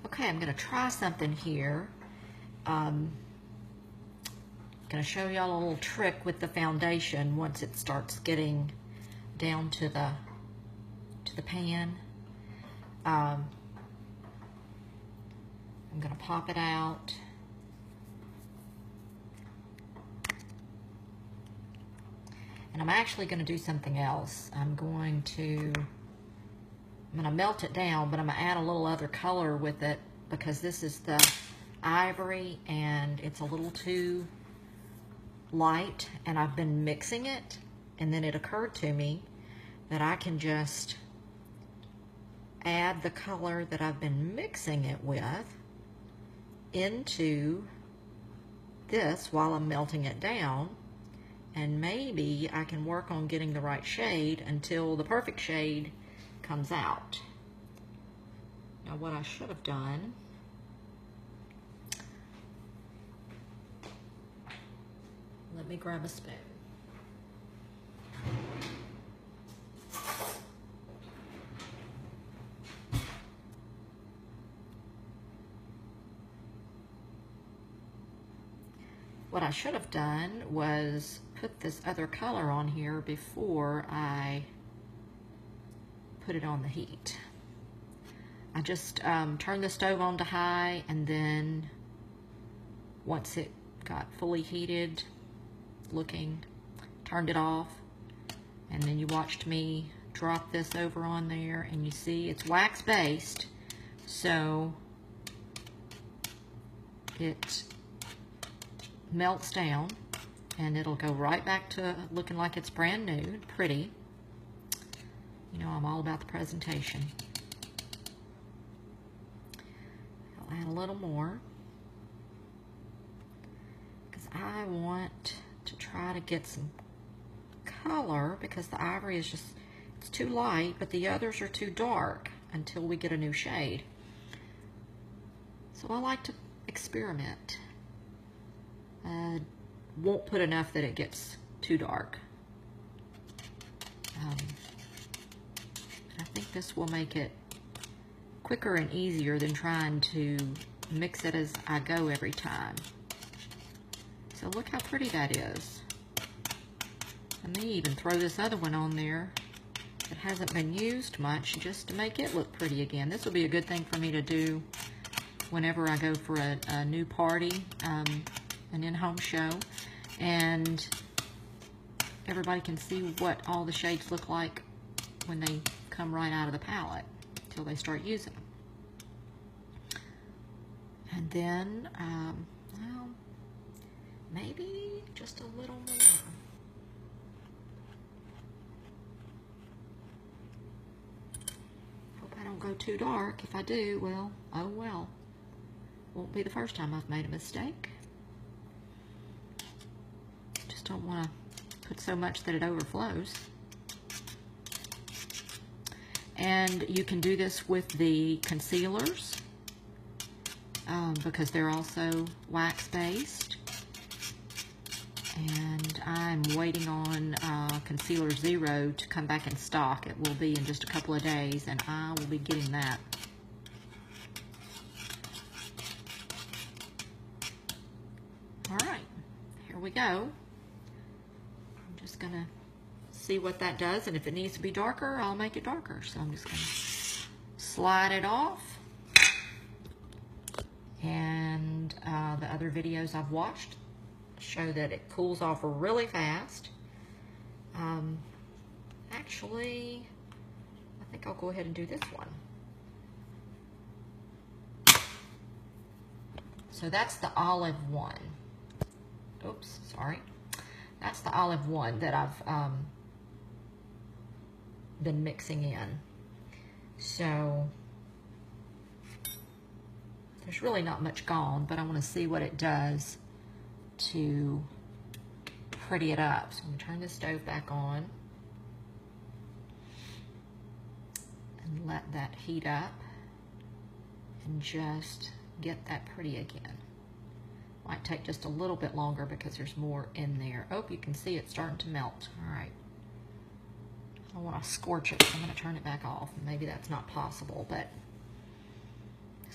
Okay, I'm going to try something here. I'm going to show y'all a little trick with the foundation once it starts getting down to the pan. I'm going to pop it out. And I'm actually going to do something else. I'm going to melt it down, but I'm going to add a little other color with it because this is the ivory and it's a little too light, and I've been mixing it, and then it occurred to me that I can just add the color that I've been mixing it with into this while I'm melting it down, and maybe I can work on getting the right shade until the perfect shade comes out. Now what I should have done, let me grab a spoon. What I should have done was put this other color on here before I put it on the heat. I just turned the stove on to high, and then once it got fully heated looking, turned it off, and then you watched me drop this over on there, and you see it's wax based, so it melts down and it'll go right back to looking like it's brand new, pretty. You know, I'm all about the presentation. I'll add a little more because I want to try to get some color, because the ivory is just, it's too light, but the others are too dark until we get a new shade. So I like to experiment. Won't put enough that it gets too dark. I think this will make it quicker and easier than trying to mix it as I go every time. So look how pretty that is. I may even throw this other one on there that hasn't been used much just to make it look pretty again. This will be a good thing for me to do whenever I go for a new party, an in-home show, and everybody can see what all the shades look like when they come right out of the palette until they start using them. And then, well, maybe just a little more. Hope I don't go too dark. If I do, well, oh well. Won't be the first time I've made a mistake. Just don't want to put so much that it overflows. And you can do this with the concealers because they're also wax-based. And I'm waiting on Concealer Zero to come back in stock. It will be in just a couple of days, and I will be getting that. All right, here we go. I'm just gonna see what that does, and if it needs to be darker, I'll make it darker. So I'm just gonna slide it off. And the other videos I've watched show that it cools off really fast. Actually, I think I'll go ahead and do this one. So that's the olive one. Oops, sorry. That's the olive one that I've been mixing in. So there's really not much gone, but I want to see what it does to pretty it up. So I'm going to turn the stove back on and let that heat up and just get that pretty again. Might take just a little bit longer because there's more in there. Oh, you can see it's starting to melt. All right. I want to scorch it, so I'm going to turn it back off. Maybe that's not possible, but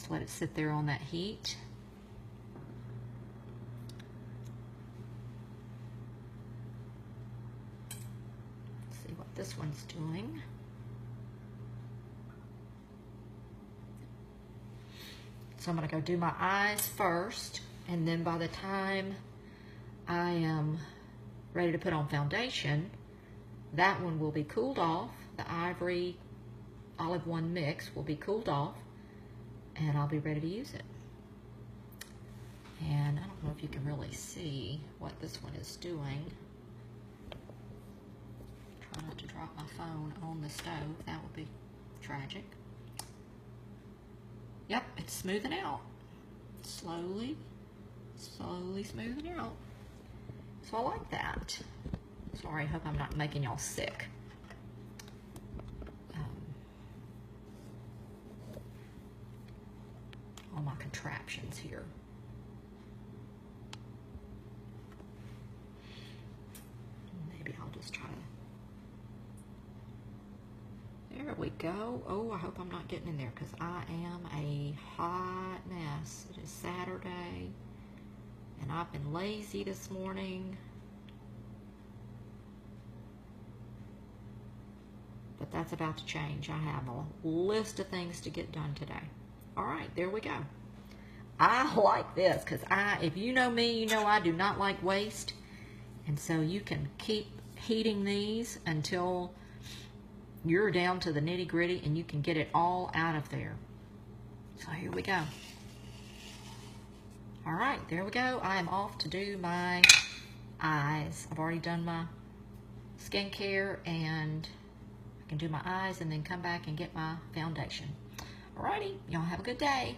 Just let it sit there on that heat. Let's see what this one's doing. So I'm going to go do my eyes first, and then by the time I am ready to put on foundation, that one will be cooled off. The Ivory Olive One mix will be cooled off, and I'll be ready to use it. And I don't know if you can really see what this one is doing. Try not to drop my phone on the stove. That would be tragic. Yep, it's smoothing out. Slowly, slowly smoothing out. So I like that. Sorry, I hope I'm not making y'all sick. All my contraptions here. Maybe I'll just try to... There we go. Oh, I hope I'm not getting in there because I am a hot mess. It is Saturday, and I've been lazy this morning. But that's about to change. I have a list of things to get done today. All right, there we go. I like this because if you know me, you know I do not like waste. And so you can keep heating these until you're down to the nitty gritty and you can get it all out of there. So here we go. All right, there we go. I am off to do my eyes. I've already done my skincare, and I can do my eyes and then come back and get my foundation. Alrighty, y'all have a good day.